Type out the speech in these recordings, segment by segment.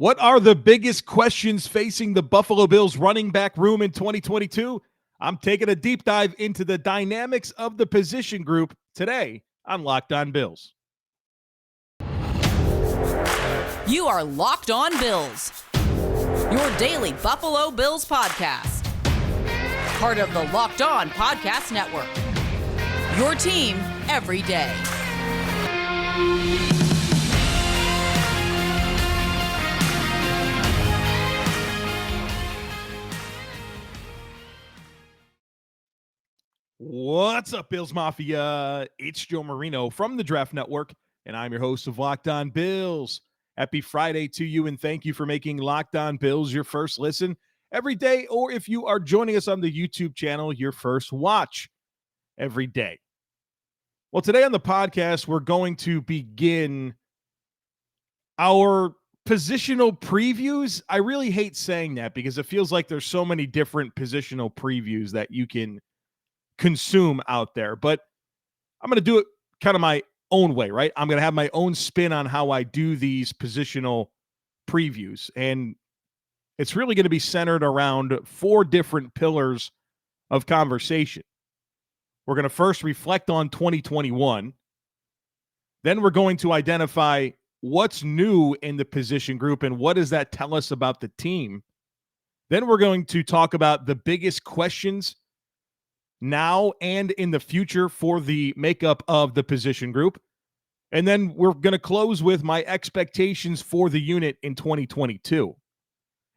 What are the biggest questions facing the Buffalo Bills running back room in 2022? I'm taking a deep dive into the dynamics of the position group today on Locked On Bills. You are Locked On Bills, your daily Buffalo Bills podcast. Part of the Locked On Podcast Network, your team every day. What's up, Bills Mafia? It's Joe Marino from the Draft Network, and I'm your host of Locked On Bills. Happy Friday to you, and thank you for making Locked On Bills your first listen every day, or if you are joining us on the YouTube channel, your first watch every day. Well, today on the podcast, we're going to begin our positional previews. I really hate saying that because it feels like there's so many different positional previews that you can consume out there, but I'm going to do it kind of my own way, right? I'm going to have my own spin on how I do these positional previews, and it's really going to be centered around four different pillars of conversation. We're going to first reflect on 2021. Then we're going to identify what's new in the position group and what does that tell us about the team. Then we're going to talk about the biggest questions now and in the future for the makeup of the position group. And then we're going to close with my expectations for the unit in 2022.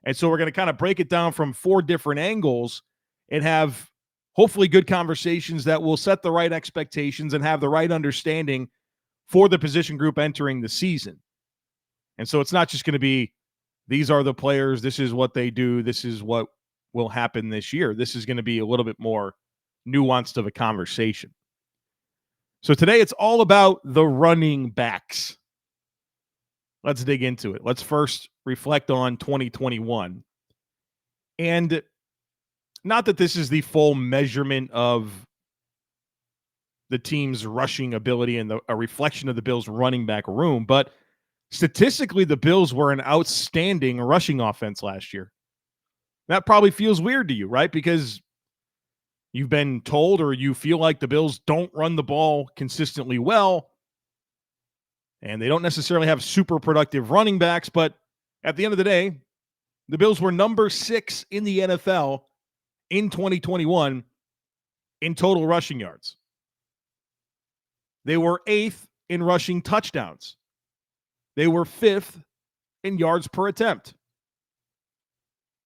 And so we're going to kind of break it down from four different angles and have hopefully good conversations that will set the right expectations and have the right understanding for the position group entering the season. And so it's not just going to be, these are the players, this is what they do, this is what will happen this year. This is going to be a little bit more nuanced of a conversation. So today it's all about the running backs. Let's dig into it. Let's first reflect on 2021. And not that this is the full measurement of the team's rushing ability and a reflection of the Bills' running back room, but statistically, the Bills were an outstanding rushing offense last year. That probably feels weird to you, right? Because you've been told or you feel like the Bills don't run the ball consistently well, and they don't necessarily have super productive running backs, but at the end of the day, the Bills were number 6 in the NFL in 2021 in total rushing yards. They were 8th in rushing touchdowns. They were 5th in yards per attempt.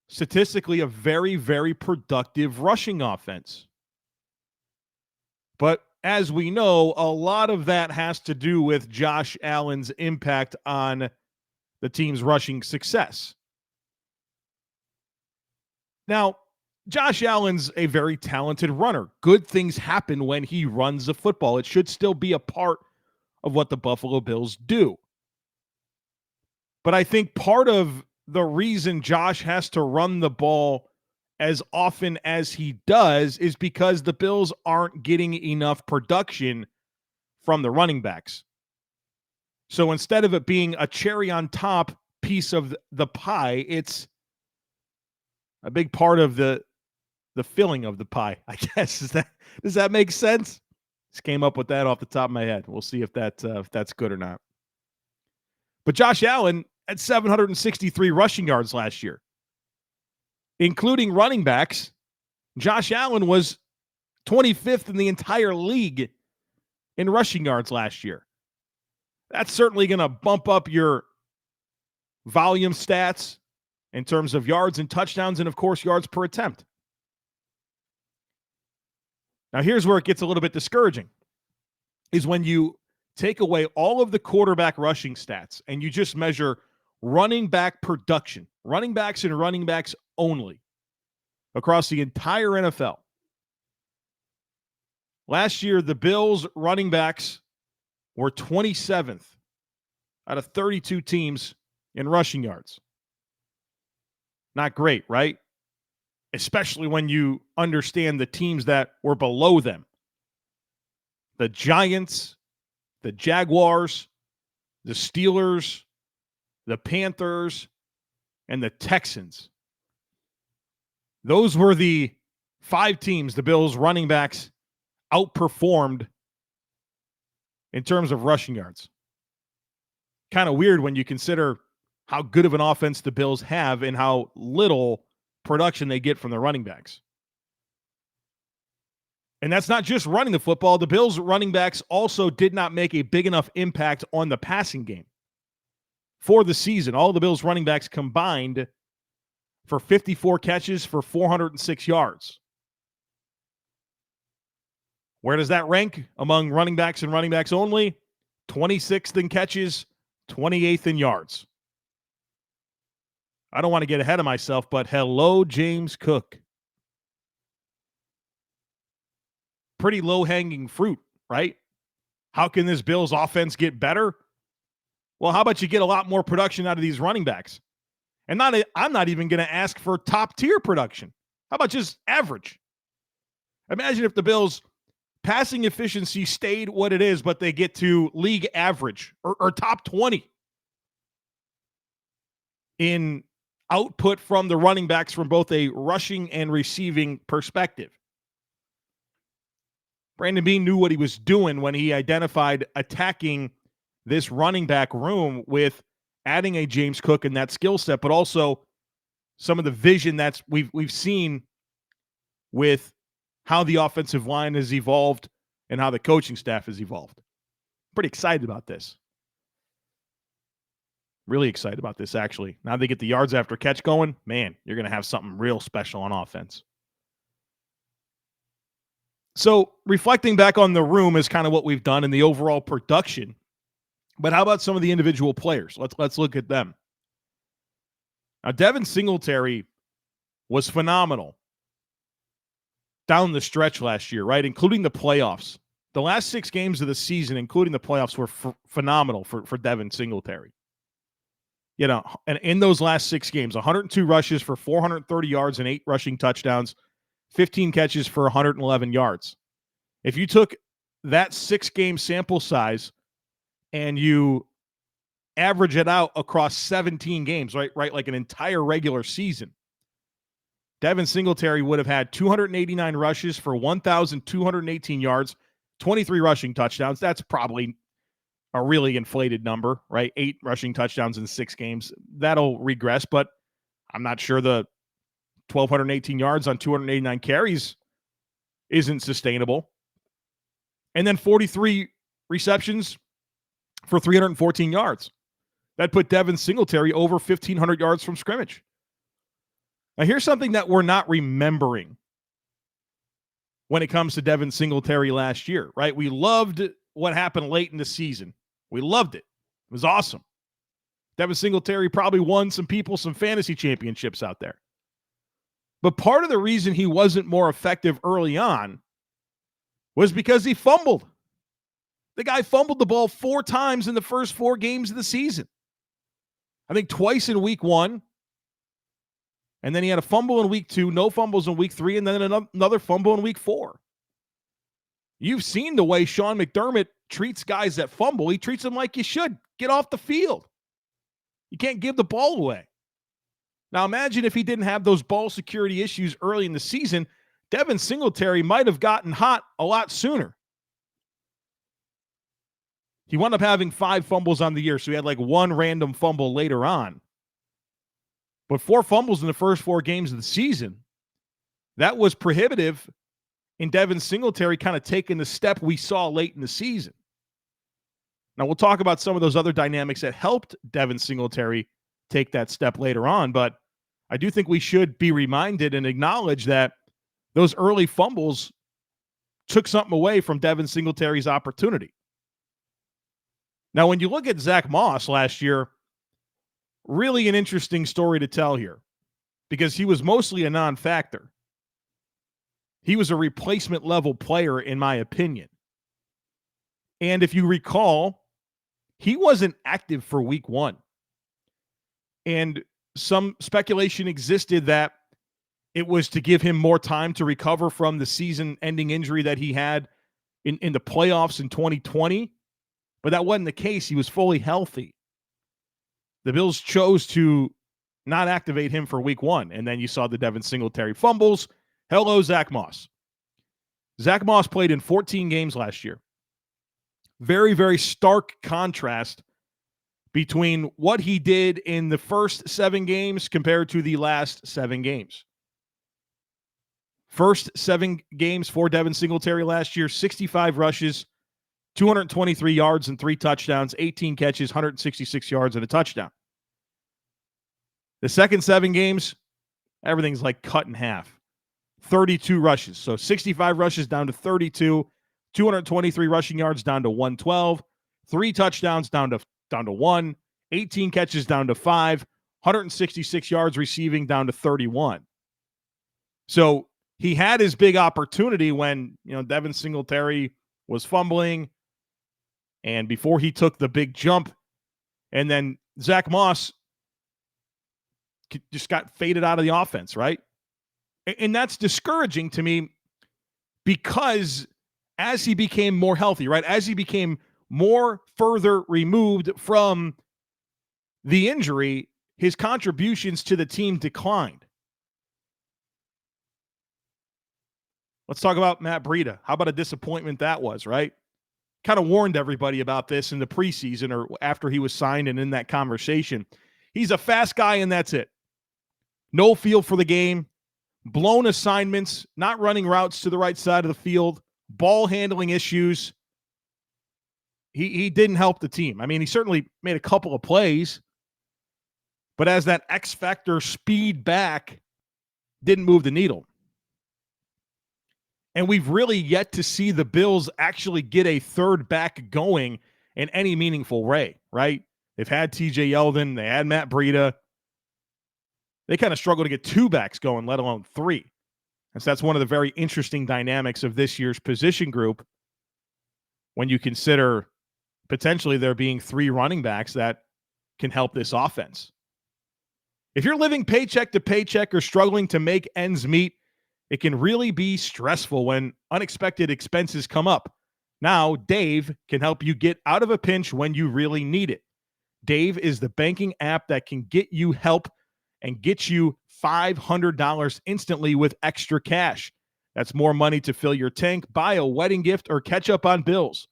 Statistically, a very, very productive rushing offense. But as we know, a lot of that has to do with Josh Allen's impact on the team's rushing success. Now, Josh Allen's a very talented runner. Good things happen when he runs the football. It should still be a part of what the Buffalo Bills do. But I think part of the reason Josh has to run the ball as often as he does is because the Bills aren't getting enough production from the running backs. So instead of it being a cherry on top piece of the pie, it's a big part of the filling of the pie, I guess. Does that make sense? Just came up with that off the top of my head. We'll see if that's good or not. But Josh Allen had 763 rushing yards last year. Including running backs, Josh Allen was 25th in the entire league in rushing yards last year. That's certainly going to bump up your volume stats in terms of yards and touchdowns and, of course, yards per attempt. Now, here's where it gets a little bit discouraging, is when you take away all of the quarterback rushing stats and you just measure running back production, running backs and running backs only across the entire NFL. Last year, the Bills running backs were 27th out of 32 teams in rushing yards. Not great, right? Especially when you understand the teams that were below them. The Giants, the Jaguars, the Steelers, the Panthers, and the Texans. Those were the 5 teams the Bills running backs outperformed in terms of rushing yards. Kind of weird when you consider how good of an offense the Bills have and how little production they get from the running backs. And that's not just running the football. The Bills running backs also did not make a big enough impact on the passing game. For the season, all the Bills running backs combined for 54 catches for 406 yards. Where does that rank among running backs and running backs only? 26th in catches, 28th in yards. I don't want to get ahead of myself, but hello, James Cook. Pretty low-hanging fruit, right? How can this Bills offense get better? Well, how about you get a lot more production out of these running backs? And I'm not even going to ask for top-tier production. How about just average? Imagine if the Bills' passing efficiency stayed what it is, but they get to league average or top 20 in output from the running backs from both a rushing and receiving perspective. Brandon Beane knew what he was doing when he identified attacking this running back room with adding a James Cook and that skill set, but also some of the vision that's we've seen with how the offensive line has evolved and how the coaching staff has evolved. Pretty excited about this. Really excited about this, actually. Now they get the yards after catch going, man, you're going to have something real special on offense. So reflecting back on the room is kind of what we've done in the overall production. But how about some of the individual players? Let's look at them. Now, Devin Singletary was phenomenal down the stretch last year, right? Including the playoffs. The last 6 games of the season, including the playoffs, were phenomenal for Devin Singletary. You know, and in those last 6 games, 102 rushes for 430 yards and 8 rushing touchdowns, 15 catches for 111 yards. If you took that 6-game sample size and you average it out across 17 games, right, like an entire regular season, Devin Singletary would have had 289 rushes for 1,218 yards, 23 rushing touchdowns. That's probably a really inflated number, right? 8 rushing touchdowns in 6 games. That'll regress, but I'm not sure the 1,218 yards on 289 carries isn't sustainable. And then 43 receptions for 314 yards. That put Devin Singletary over 1,500 yards from scrimmage. Now, here's something that we're not remembering when it comes to Devin Singletary last year, right? We loved what happened late in the season. We loved it. It was awesome. Devin Singletary probably won some people some fantasy championships out there. But part of the reason he wasn't more effective early on was because he fumbled. The guy fumbled the ball 4 times in the first 4 games of the season. I think twice in week 1. And then he had a fumble in week 2, no fumbles in week 3, and then another fumble in week 4. You've seen the way Sean McDermott treats guys that fumble. He treats them like you should. Get off the field. You can't give the ball away. Now imagine if he didn't have those ball security issues early in the season, Devin Singletary might have gotten hot a lot sooner. He wound up having 5 fumbles on the year, so he had like 1 random fumble later on. But 4 fumbles in the first 4 games of the season, that was prohibitive in Devin Singletary kind of taking the step we saw late in the season. Now, we'll talk about some of those other dynamics that helped Devin Singletary take that step later on, but I do think we should be reminded and acknowledge that those early fumbles took something away from Devin Singletary's opportunity. Now, when you look at Zack Moss last year, really an interesting story to tell here because he was mostly a non-factor. He was a replacement level player, in my opinion. And if you recall, he wasn't active for week 1. And some speculation existed that it was to give him more time to recover from the season-ending injury that he had in the playoffs in 2020. But that wasn't the case. He was fully healthy. The Bills chose to not activate him for week 1. And then you saw the Devin Singletary fumbles. Hello, Zack Moss. Zack Moss played in 14 games last year. Very, very stark contrast between what he did in the first 7 games compared to the last 7 games. First 7 games for Devin Singletary last year, 65 rushes, 223 yards and 3 touchdowns, 18 catches, 166 yards and a touchdown. The second 7 games, everything's like cut in half. 32 rushes. So 65 rushes down to 32, 223 rushing yards down to 112, 3 touchdowns down to 1, 18 catches down to 5, 166 yards receiving down to 31. So he had his big opportunity when, Devin Singletary was fumbling and before he took the big jump, and then Zack Moss just got faded out of the offense, right? And that's discouraging to me because as he became more healthy, right, as he became more further removed from the injury, his contributions to the team declined. Let's talk about Matt Breida. How about a disappointment that was, right? Kind of warned everybody about this in the preseason or after he was signed and in that conversation. He's a fast guy and that's it. No feel for the game, blown assignments, not running routes to the right side of the field, ball handling issues. He didn't help the team. I mean, he certainly made a couple of plays, but as that X factor speed back, didn't move the needle. And we've really yet to see the Bills actually get a third back going in any meaningful way, right? They've had TJ Yeldon. They had Matt Breida. They kind of struggle to get 2 backs going, let alone 3. And so that's one of the very interesting dynamics of this year's position group when you consider potentially there being 3 running backs that can help this offense. If you're living paycheck to paycheck or struggling to make ends meet, it can really be stressful when unexpected expenses come up. Now, Dave can help you get out of a pinch when you really need it. Dave is the banking app that can get you help and get you $500 instantly with extra cash. That's more money to fill your tank, buy a wedding gift, or catch up on bills.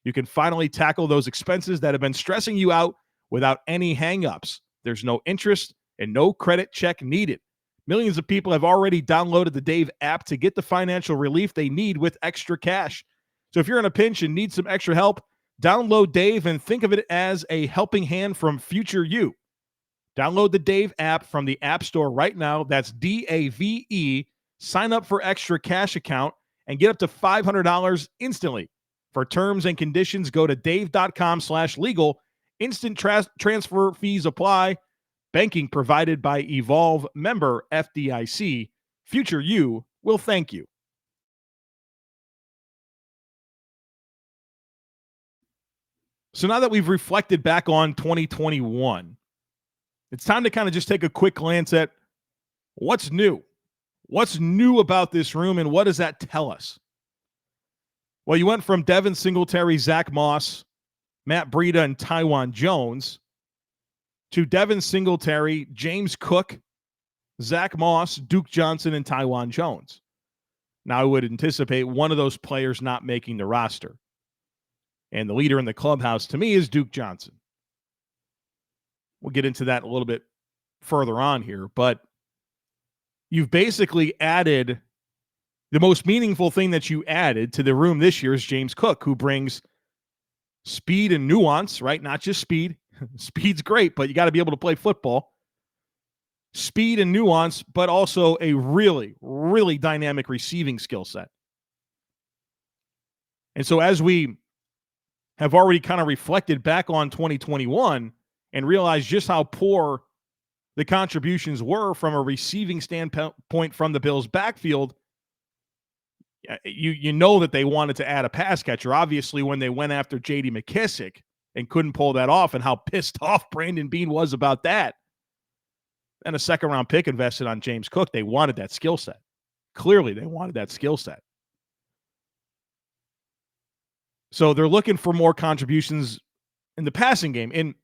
You can finally tackle those expenses that have been stressing you out without any hang-ups. There's no interest and no credit check needed. Millions of people have already downloaded the Dave app to get the financial relief they need with extra cash. So if you're in a pinch and need some extra help, download Dave and think of it as a helping hand from future you. Download the Dave app from the App Store right now. That's DAVE. Sign up for extra cash account and get up to $500 instantly. For terms and conditions, go to dave.com/legal. Instant transfer fees apply. Banking provided by Evolve, member FDIC. Future you will thank you. So now that we've reflected back on 2021, it's time to kind of just take a quick glance at what's new. What's new about this room and what does that tell us? Well, you went from Devin Singletary, Zack Moss, Matt Breida, and Taiwan Jones to Devin Singletary, James Cook, Zack Moss, Duke Johnson, and Taiwan Jones. Now, I would anticipate one of those players not making the roster. And the leader in the clubhouse, to me, is Duke Johnson. We'll get into that a little bit further on here, but you've basically added the most meaningful thing that you added to the room this year is James Cook, who brings speed and nuance, right? Not just speed. Speed's great, but you got to be able to play football. Speed and nuance, but also a really, really dynamic receiving skill set. And so as we have already kind of reflected back on 2021 and realized just how poor the contributions were from a receiving standpoint from the Bills' backfield, you know that they wanted to add a pass catcher. Obviously, when they went after J.D. McKissick and couldn't pull that off, and how pissed off Brandon Beane was about that, and a second-round pick invested on James Cook, they wanted that skill set. Clearly, they wanted that skill set. So they're looking for more contributions in the passing game. And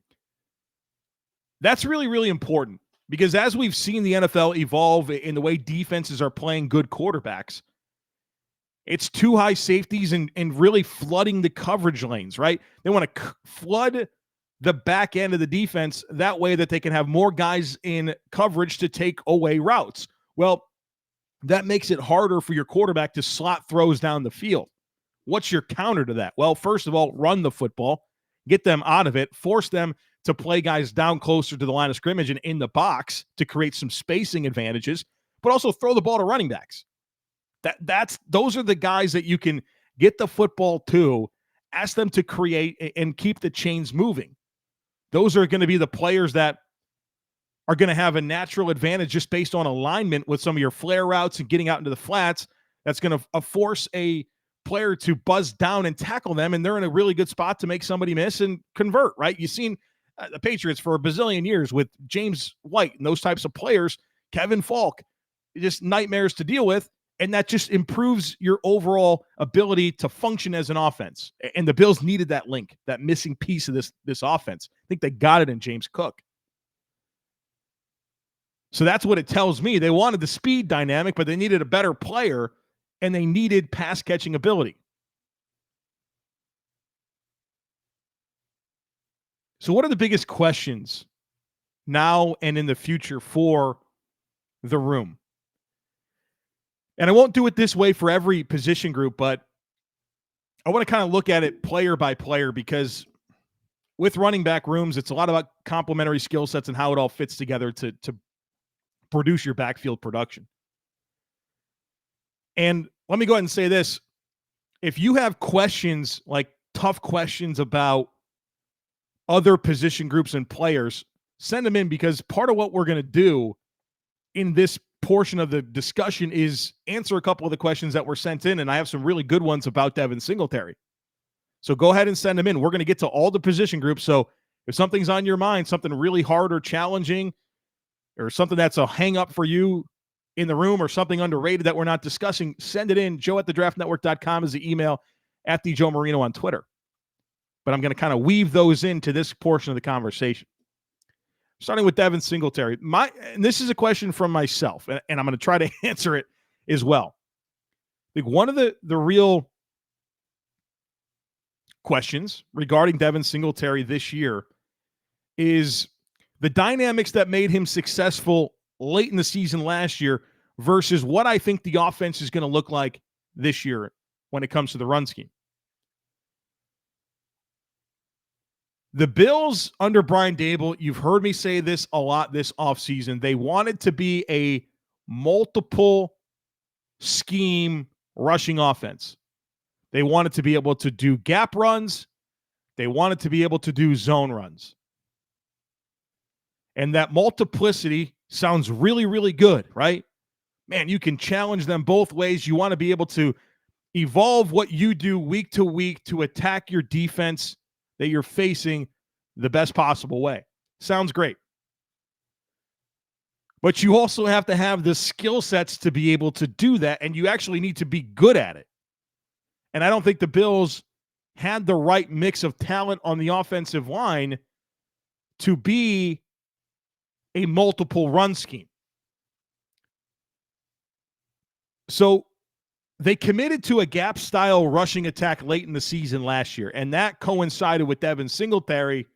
that's really, really important Because as we've seen the NFL evolve in the way defenses are playing good quarterbacks, it's too high safeties and really flooding the coverage lanes, right? They want to flood the back end of the defense that way that they can have more guys in coverage to take away routes. Well, that makes it harder for your quarterback to slot throws down the field. What's your counter to that? Well, first of all, run the football, get them out of it, force them to play guys down closer to the line of scrimmage and in the box to create some spacing advantages, but also throw the ball to running backs. Those are the guys that you can get the football to, ask them to create and keep the chains moving. Those are going to be the players that are going to have a natural advantage just based on alignment with some of your flare routes and getting out into the flats. That's going to force a player to buzz down and tackle them, and they're in a really good spot to make somebody miss and convert, right? You've seen the Patriots for a bazillion years with James White and those types of players, Kevin Falk, just nightmares to deal with, and that just improves your overall ability to function as an offense. And the Bills needed that link, that missing piece of this offense. I think they got it in James Cook. So that's what it tells me. They wanted the speed dynamic, but they needed a better player, and they needed pass-catching ability. So what are the biggest questions now and in the future for the room? And I won't do it this way for every position group, but I want to kind of look at it player by player, because with running back rooms, it's a lot about complementary skill sets and how it all fits together to produce your backfield production. And let me go ahead and say this. If you have questions, like tough questions about other position groups and players, send them in, because part of what we're going to do in this portion of the discussion is answer a couple of the questions that were sent in, and I have some really good ones about Devin Singletary. So go ahead and send them in. We're going to get to all the position groups. So if something's on your mind, something really hard or challenging, or something that's a hang up for you in the room, or something underrated that we're not discussing, send it in. joe@thedraftnetwork.com is the email, at the Joe Marino on Twitter. But I'm going to kind of weave those into this portion of the conversation. Starting with Devin Singletary. And this is a question from myself, and I'm going to try to answer it as well. I think one of the real questions regarding Devin Singletary this year is the dynamics that made him successful late in the season last year versus what I think the offense is going to look like this year when it comes to the run scheme. The Bills under Brian Daboll, you've heard me say this a lot this offseason, they wanted to be a multiple scheme rushing offense. They wanted to be able to do gap runs. They wanted to be able to do zone runs. And that multiplicity sounds really, really good, right? Man, you can challenge them both ways. You want to be able to evolve what you do week to week to attack your defense that you're facing the best possible way. Sounds great. But you also have to have the skill sets to be able to do that, and you actually need to be good at it. And I don't think the Bills had the right mix of talent on the offensive line to be a multiple run scheme. So they committed to a gap-style rushing attack late in the season last year, and that coincided with Devin Singletary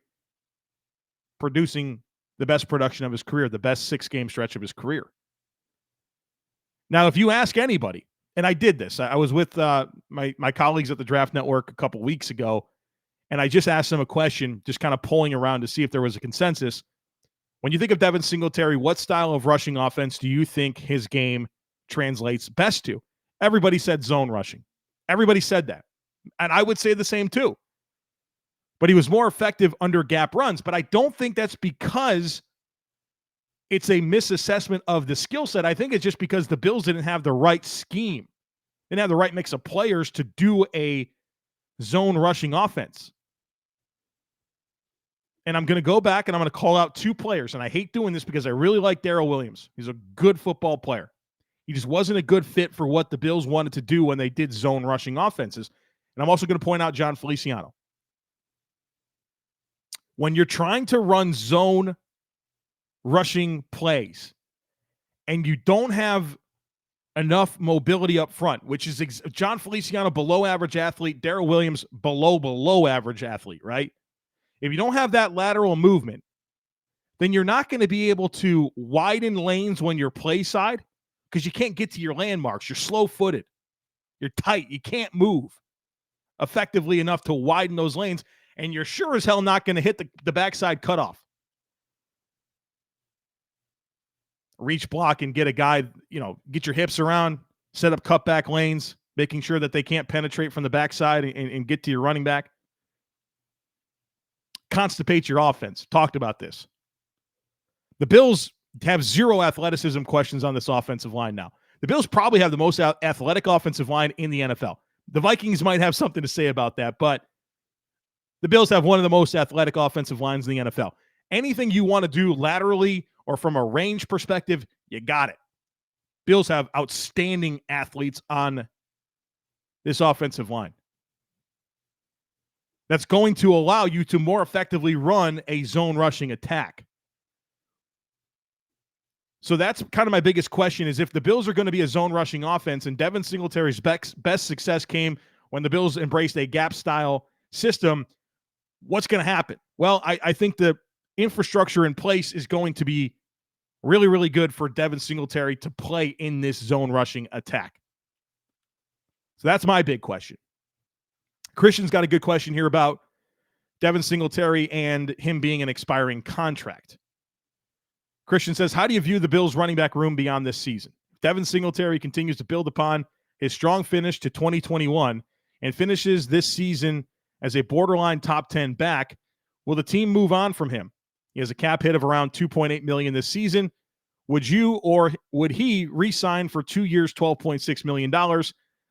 producing the best production of his career, the best 6-game stretch of his career. Now, if you ask anybody, and I did this, I was with my colleagues at the Draft Network a couple weeks ago, and I just asked them a question, just kind of polling around to see if there was a consensus. When you think of Devin Singletary, what style of rushing offense do you think his game translates best to? Everybody said zone rushing. Everybody said that. And I would say the same too. But he was more effective under gap runs. But I don't think that's because it's a misassessment of the skill set. I think it's just because the Bills didn't have the right scheme. Didn't have the right mix of players to do a zone rushing offense. And I'm going to go back and I'm going to call out 2 players. And I hate doing this because I really like Darrell Williams. He's a good football player. He just wasn't a good fit for what the Bills wanted to do when they did zone rushing offenses. And I'm also going to point out John Feliciano. When you're trying to run zone rushing plays and you don't have enough mobility up front, which is John Feliciano, below average athlete, Darrell Williams, below average athlete, right? If you don't have that lateral movement, then you're not going to be able to widen lanes when you're play side because you can't get to your landmarks. You're slow-footed. You're tight. You can't move effectively enough to widen those lanes, and you're sure as hell not going to hit the backside cutoff. Reach block and get a guy, get your hips around, set up cutback lanes, making sure that they can't penetrate from the backside and get to your running back. Constipate your offense. Talked about this. The Bills have zero athleticism questions on this offensive line now. The Bills probably have the most athletic offensive line in the NFL. The Vikings might have something to say about that, but the Bills have one of the most athletic offensive lines in the NFL. Anything you want to do laterally or from a range perspective, you got it. Bills have outstanding athletes on this offensive line. That's going to allow you to more effectively run a zone rushing attack. So that's kind of my biggest question is if the Bills are going to be a zone rushing offense and Devin Singletary's best success came when the Bills embraced a gap style system, what's going to happen? Well, I think the infrastructure in place is going to be really, really good for Devin Singletary to play in this zone rushing attack. So that's my big question. Christian's got a good question here about Devin Singletary and him being an expiring contract. Christian says, how do you view the Bills running back room beyond this season? Devin Singletary continues to build upon his strong finish to 2021 and finishes this season as a borderline top 10 back. Will the team move on from him? He has a cap hit of around $2.8 million this season. Would you or would he re-sign for 2 years, $12.6 million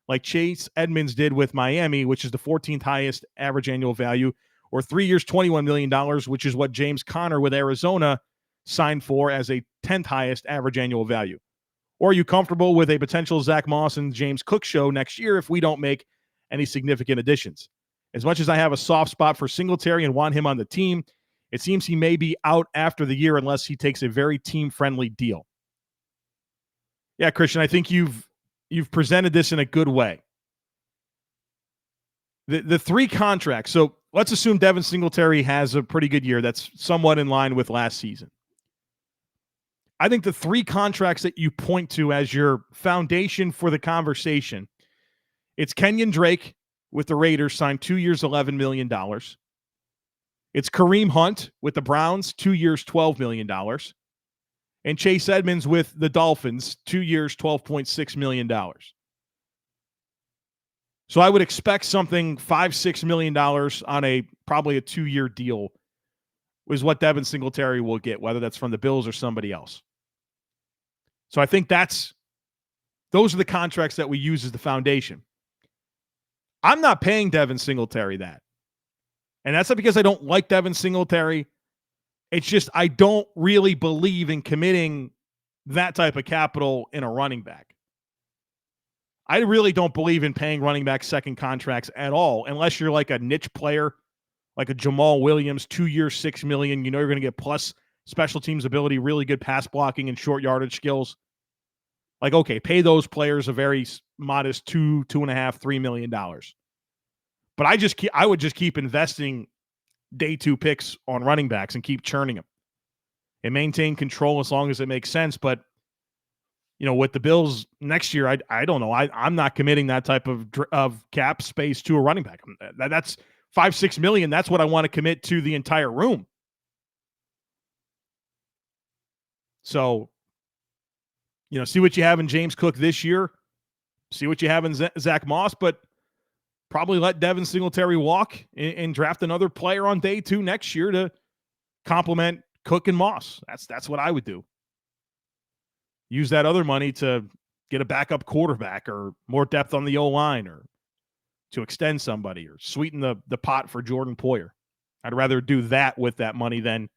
like Chase Edmonds did with Miami, which is the 14th highest average annual value, or 3 years, $21 million, which is what James Conner with Arizona signed for as a 10th highest average annual value? Or are you comfortable with a potential Zack Moss and James Cook show next year if we don't make any significant additions? As much as I have a soft spot for Singletary and want him on the team, it seems he may be out after the year unless he takes a very team-friendly deal. Yeah, Christian, I think you've presented this in a good way. The three contracts. So let's assume Devin Singletary has a pretty good year that's somewhat in line with last season. I think the three contracts that you point to as your foundation for the conversation, it's Kenyon Drake with the Raiders, signed 2 years, $11 million. It's Kareem Hunt with the Browns, 2 years, $12 million. And Chase Edmonds with the Dolphins, 2 years, $12.6 million. So I would expect something $5-6 million on probably a 2-year deal is what Devin Singletary will get, whether that's from the Bills or somebody else. So I think those are the contracts that we use as the foundation. I'm not paying Devin Singletary that. And that's not because I don't like Devin Singletary. It's just I don't really believe in committing that type of capital in a running back. I really don't believe in paying running back second contracts at all, unless you're like a niche player, like a Jamal Williams, 2 years, $6 million. You know you're going to get plus special teams ability, really good pass blocking and short yardage skills. Like, okay, pay those players a very modest $2.5, $3 million. But I would just keep investing day 2 picks on running backs and keep churning them and maintain control as long as it makes sense. But, with the Bills next year, I don't know. I'm not committing that type of cap space to a running back. That's $5-6 million. That's what I want to commit to the entire room. So, see what you have in James Cook this year. See what you have in Zack Moss, but probably let Devin Singletary walk and draft another player on day 2 next year to complement Cook and Moss. That's what I would do. Use that other money to get a backup quarterback or more depth on the O-line or to extend somebody or sweeten the pot for Jordan Poyer. I'd rather do that with that money than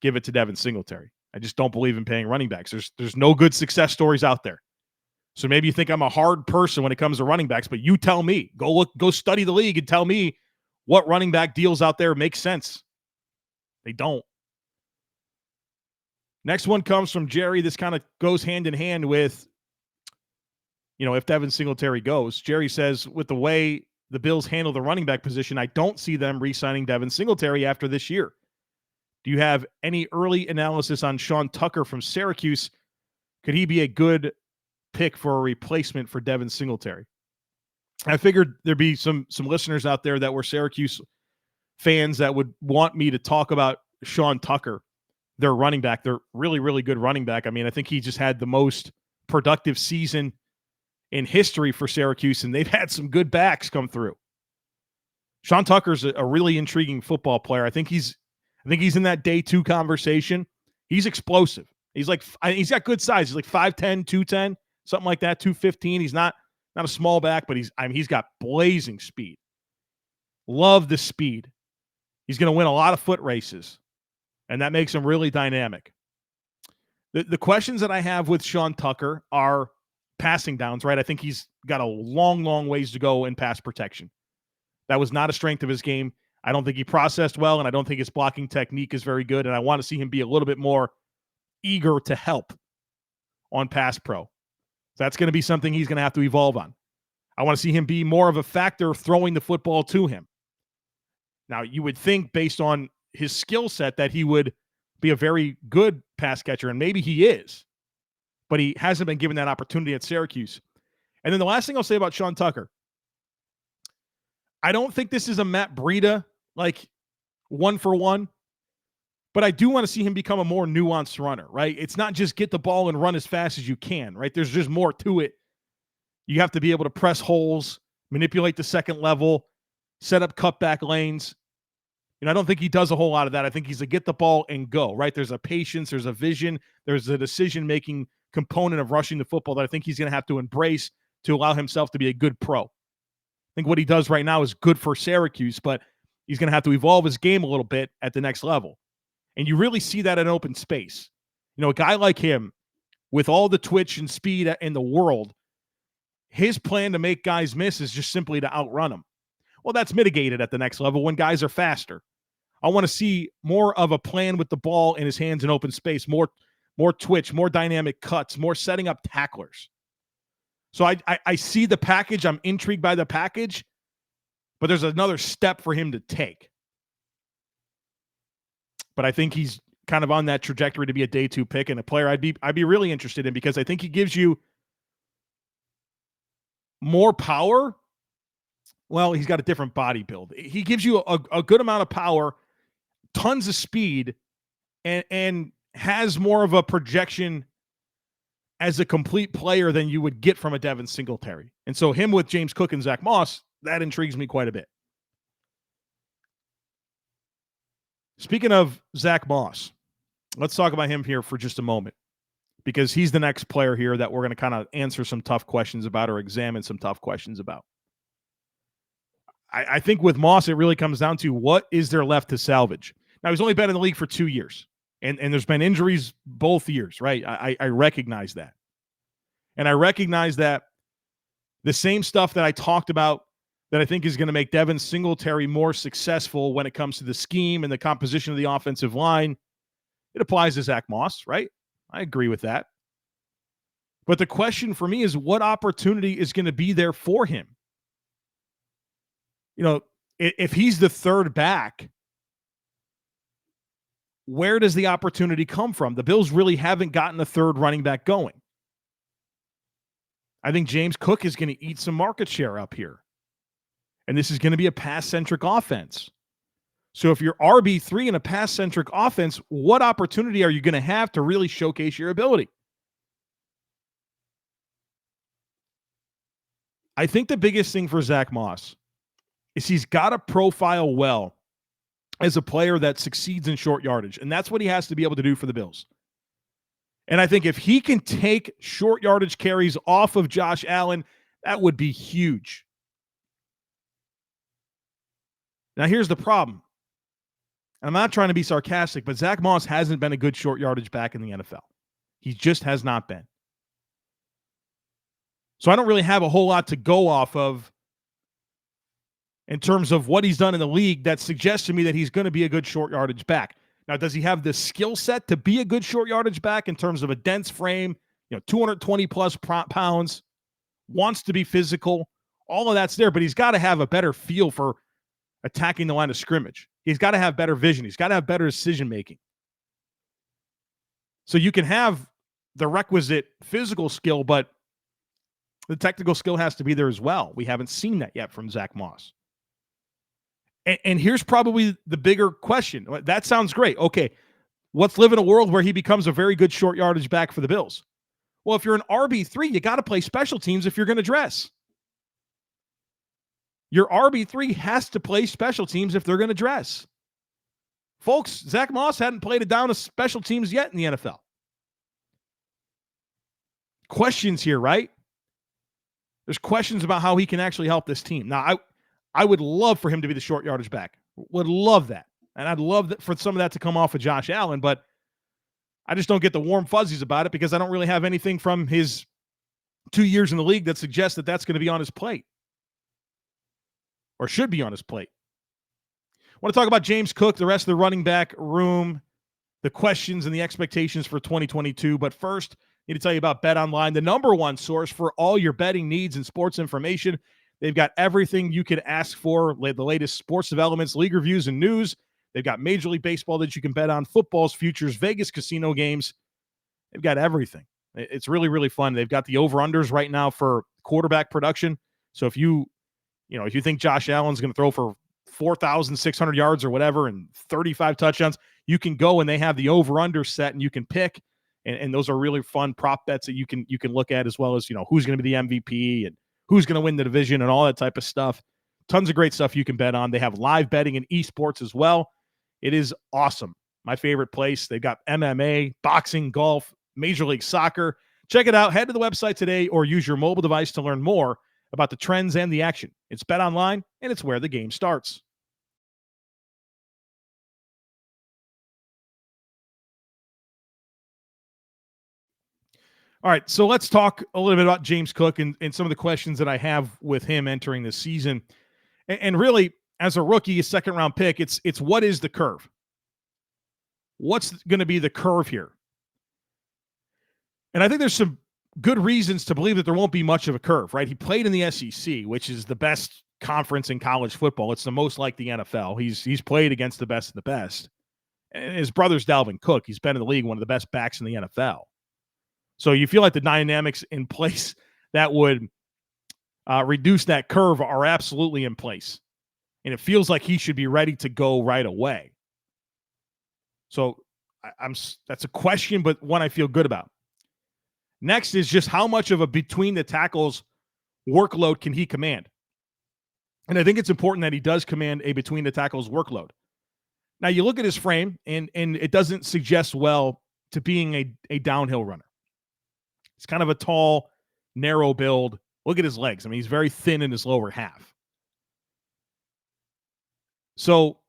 give it to Devin Singletary. I just don't believe in paying running backs. There's no good success stories out there. So maybe you think I'm a hard person when it comes to running backs, but you tell me. Go study the league and tell me what running back deals out there make sense. They don't. Next one comes from Jerry. This kind of goes hand in hand with, if Devin Singletary goes. Jerry says, with the way the Bills handle the running back position, I don't see them re-signing Devin Singletary after this year. Do you have any early analysis on Sean Tucker from Syracuse? Could he be a good pick for a replacement for Devin Singletary? I figured there'd be some listeners out there that were Syracuse fans that would want me to talk about Sean Tucker, their running back. They're really, really good running back. I mean, I think he just had the most productive season in history for Syracuse, and they've had some good backs come through. Sean Tucker's a really intriguing football player. I think he's in that day 2 conversation. He's explosive. He's got good size. He's like 5'10", 210, something like that, 215. He's not a small back, but he's got blazing speed. Love the speed. He's going to win a lot of foot races, and that makes him really dynamic. The questions that I have with Sean Tucker are passing downs, right? I think he's got a long, long ways to go in pass protection. That was not a strength of his game. I don't think he processed well, and I don't think his blocking technique is very good, and I want to see him be a little bit more eager to help on pass pro. That's going to be something he's going to have to evolve on. I want to see him be more of a factor throwing the football to him. Now, you would think based on his skill set that he would be a very good pass catcher, and maybe he is, but he hasn't been given that opportunity at Syracuse. And then the last thing I'll say about Sean Tucker, I don't think this is a Matt Breida, like 1-for-1, but I do want to see him become a more nuanced runner, right? It's not just get the ball and run as fast as you can, right? There's just more to it. You have to be able to press holes, manipulate the second level, set up cutback lanes. I don't think he does a whole lot of that. I think he's a get the ball and go, right? There's a patience, there's a vision, there's a decision-making component of rushing the football that I think he's going to have to embrace to allow himself to be a good pro. I think what he does right now is good for Syracuse, but he's going to have to evolve his game a little bit at the next level. And you really see that in open space. A guy like him, with all the twitch and speed in the world, his plan to make guys miss is just simply to outrun them. Well, that's mitigated at the next level when guys are faster. I want to see more of a plan with the ball in his hands in open space, more twitch, more dynamic cuts, more setting up tacklers. So I see the package. I'm intrigued by the package, but there's another step for him to take. But I think he's kind of on that trajectory to be a day 2 pick and a player I'd be really interested in, because I think he gives you more power. Well, he's got a different body build. He gives you a good amount of power, tons of speed, and has more of a projection as a complete player than you would get from a Devin Singletary. And so him with James Cook and Zack Moss, that intrigues me quite a bit. Speaking of Zack Moss, let's talk about him here for just a moment, because he's the next player here that we're going to kind of answer some tough questions about or examine some tough questions about. I think with Moss, it really comes down to what is there left to salvage. Now, he's only been in the league for 2 years, and there's been injuries both years, right? I recognize that. And I recognize that the same stuff that I talked about that I think is going to make Devin Singletary more successful when it comes to the scheme and the composition of the offensive line, it applies to Zack Moss, right? I agree with that. But the question for me is, what opportunity is going to be there for him? If he's the third back, where does the opportunity come from? The Bills really haven't gotten a third running back going. I think James Cook is going to eat some market share up here. And this is going to be a pass-centric offense. So if you're RB3 in a pass-centric offense, what opportunity are you going to have to really showcase your ability? I think the biggest thing for Zack Moss is he's got to profile well as a player that succeeds in short yardage. And that's what he has to be able to do for the Bills. And I think if he can take short yardage carries off of Josh Allen, that would be huge. Now, here's the problem. I'm not trying to be sarcastic, but Zack Moss hasn't been a good short yardage back in the NFL. He just has not been. So I don't really have a whole lot to go off of in terms of what he's done in the league that suggests to me that he's going to be a good short yardage back. Now, does he have the skill set to be a good short yardage back in terms of a dense frame, 220 plus pounds, wants to be physical? All of that's there, but he's got to have a better feel for attacking the line of scrimmage. He's got to have better vision. He's got to have better decision making. So you can have the requisite physical skill, but the technical skill has to be there as well. We haven't seen that yet from Zack Moss. And here's probably the bigger question. That sounds great. Okay, let's live in a world where he becomes a very good short yardage back for the Bills. Well, if you're an RB3, you got to play special teams if you're going to dress. Your RB3 has to play special teams if they're going to dress. Folks, Zack Moss hadn't played a down of special teams yet in the NFL. Questions here, right? There's questions about how he can actually help this team. Now, I would love for him to be the short yardage back. Would love that. And I'd love for some of that to come off of Josh Allen, but I just don't get the warm fuzzies about it because I don't really have anything from his 2 years in the league that suggests that that's going to be on his plate or should be on his plate. I want to talk about James Cook, the rest of the running back room, the questions and the expectations for 2022. But first, I need to tell you about BetOnline, the number one source for all your betting needs and sports information. They've got everything you could ask for, the latest sports developments, league reviews, and news. They've got Major League Baseball that you can bet on, footballs, futures, Vegas casino games. They've got everything. It's really, really fun. They've got the over-unders right now for quarterback production. So if you think Josh Allen's going to throw for 4,600 yards or whatever and 35 touchdowns, you can go and they have the over-under set and you can pick. And those are really fun prop bets that you can look at, as well as, who's going to be the MVP and who's going to win the division and all that type of stuff. Tons of great stuff you can bet on. They have live betting and esports as well. It is awesome. My favorite place. They've got MMA, boxing, golf, Major League Soccer. Check it out. Head to the website today or use your mobile device to learn more about the trends and the action. It's BetOnline, and it's where the game starts. All right, so let's talk a little bit about James Cook and some of the questions that I have with him entering this season. And really, as a rookie, a second-round pick, it's what is the curve? What's going to be the curve here? And I think there's some good reasons to believe that there won't be much of a curve, right? He played in the SEC, which is the best conference in college football. It's the most like the NFL. He's played against the best of the best. And his brother's Dalvin Cook. He's been in the league, one of the best backs in the NFL. So you feel like the dynamics in place that would reduce that curve are absolutely in place. And it feels like he should be ready to go right away. So that's a question, but one I feel good about. Next is just how much of a between the tackles workload can he command? And I think it's important that he does command a between the tackles workload. Now you look at his frame and it doesn't suggest well to being a downhill runner. It's kind of a tall, narrow build. Look at his legs. I mean, he's very thin in his lower half. So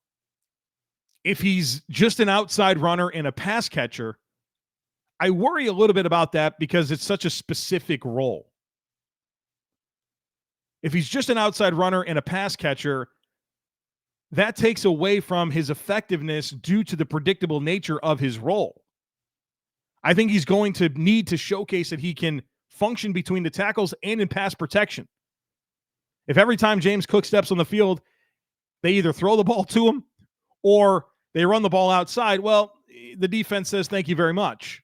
if he's just an outside runner and a pass catcher, I worry a little bit about that because it's such a specific role. If he's just an outside runner and a pass catcher, that takes away from his effectiveness due to the predictable nature of his role. I think he's going to need to showcase that he can function between the tackles and in pass protection. If every time James Cook steps on the field, they either throw the ball to him or they run the ball outside, well, the defense says thank you very much.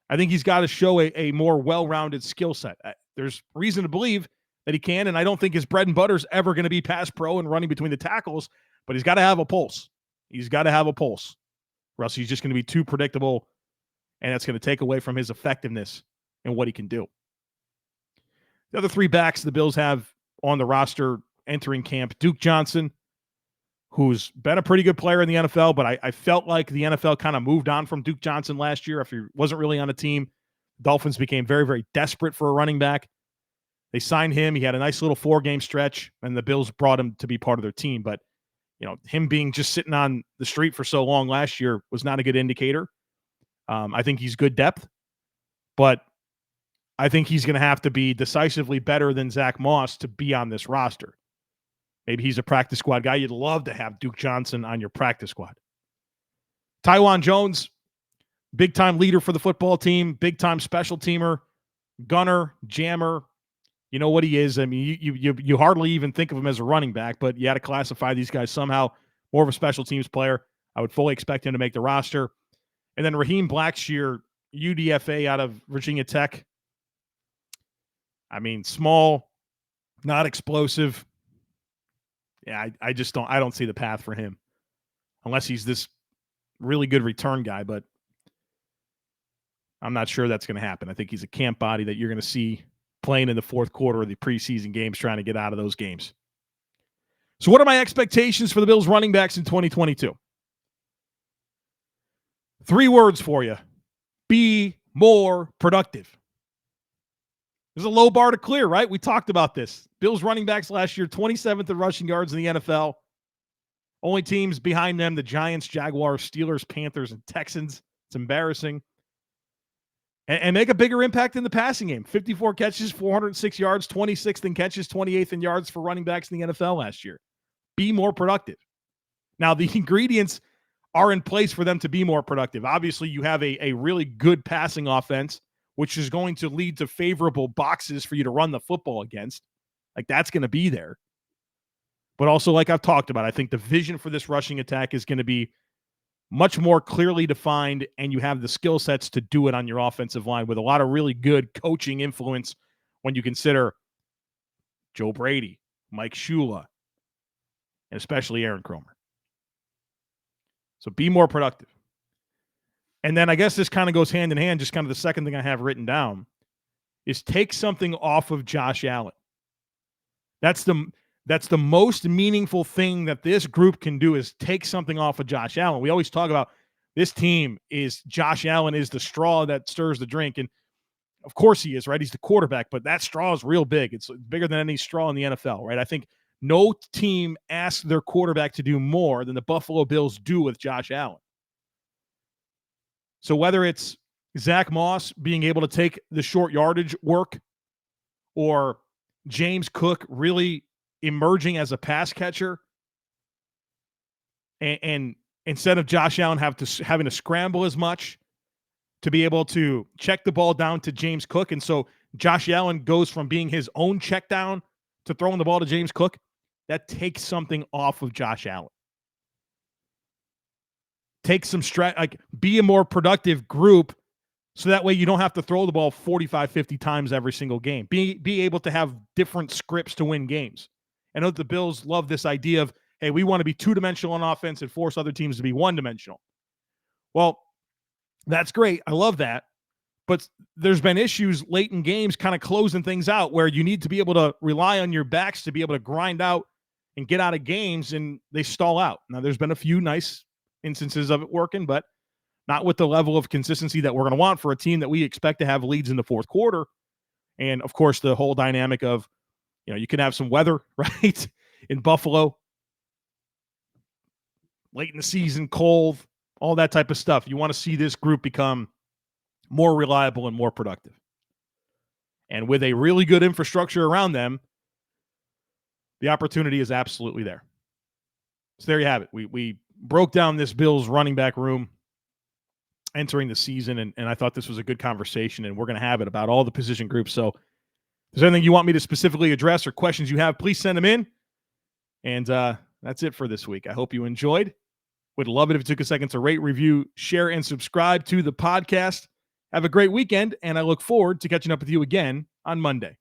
I think he's got to show a more well-rounded skill set. There's reason to believe that he can, and I don't think his bread and butter is ever going to be pass pro and running between the tackles, but he's got to have a pulse. He's got to have a pulse, or else he's just going to be too predictable, and that's going to take away from his effectiveness and what he can do. The other three backs the Bills have on the roster entering camp, Duke Johnson, who's been a pretty good player in the NFL, but I felt like the NFL kind of moved on from Duke Johnson last year after he wasn't really on a team. Dolphins became very, very desperate for a running back. They signed him. He had a nice little 4-game stretch, and the Bills brought him to be part of their team. But, him being just sitting on the street for so long last year was not a good indicator. I think he's good depth, but I think he's going to have to be decisively better than Zack Moss to be on this roster. Maybe he's a practice squad guy. You'd love to have Duke Johnson on your practice squad. Taiwan Jones, big-time leader for the football team, big-time special teamer, gunner, jammer. You know what he is. I mean, you hardly even think of him as a running back, but you had to classify these guys somehow more of a special teams player. I would fully expect him to make the roster. And then Raheem Blackshear, UDFA out of Virginia Tech. I mean, small, not explosive. Yeah, I just don't see the path for him unless he's this really good return guy, but I'm not sure that's going to happen. I think he's a camp body that you're going to see playing in the fourth quarter of the preseason games, trying to get out of those games. So what are my expectations for the Bills running backs in 2022? 3 words for you. Be more productive. There's a low bar to clear, right? We talked about this. Bills running backs last year, 27th in rushing yards in the NFL. Only teams behind them, the Giants, Jaguars, Steelers, Panthers, and Texans. It's embarrassing. And make a bigger impact in the passing game. 54 catches, 406 yards, 26th in catches, 28th in yards for running backs in the NFL last year. Be more productive. Now, the ingredients are in place for them to be more productive. Obviously, you have a really good passing offense, which is going to lead to favorable boxes for you to run the football against. Like, that's going to be there. But also, like I've talked about, I think the vision for this rushing attack is going to be much more clearly defined, and you have the skill sets to do it on your offensive line with a lot of really good coaching influence when you consider Joe Brady, Mike Shula, and especially Aaron Cromer. So be more productive. And then I guess this kind of goes hand in hand, just kind of the second thing I have written down, is take something off of Josh Allen. That's the most meaningful thing that this group can do, is take something off of Josh Allen. We always talk about this team is Josh Allen is the straw that stirs the drink. And of course he is, right? He's the quarterback, but that straw is real big. It's bigger than any straw in the NFL, right? I think no team asks their quarterback to do more than the Buffalo Bills do with Josh Allen. So whether it's Zack Moss being able to take the short yardage work, or James Cook really emerging as a pass catcher, and instead of Josh Allen having to scramble as much to be able to check the ball down to James Cook, and so Josh Allen goes from being his own check down to throwing the ball to James Cook, that takes something off of Josh Allen. Take some be a more productive group, so that way you don't have to throw the ball 45, 50 times every single game. Be able to have different scripts to win games. I know the Bills love this idea of, hey, we want to be two-dimensional on offense and force other teams to be one-dimensional. Well, that's great. I love that. But there's been issues late in games kind of closing things out where you need to be able to rely on your backs to be able to grind out and get out of games, and they stall out. Now, there's been a few nice instances of it working, but not with the level of consistency that we're going to want for a team that we expect to have leads in the fourth quarter. And, of course, the whole dynamic of, you can have some weather, right, in Buffalo, late in the season, cold, all that type of stuff. You want to see this group become more reliable and more productive. And with a really good infrastructure around them, the opportunity is absolutely there. So there you have it. We broke down this Bills running back room entering the season, and I thought this was a good conversation, and we're going to have it about all the position groups. So if there's anything you want me to specifically address or questions you have, please send them in. And that's it for this week. I hope you enjoyed. Would love it if you took a second to rate, review, share, and subscribe to the podcast. Have a great weekend, and I look forward to catching up with you again on Monday.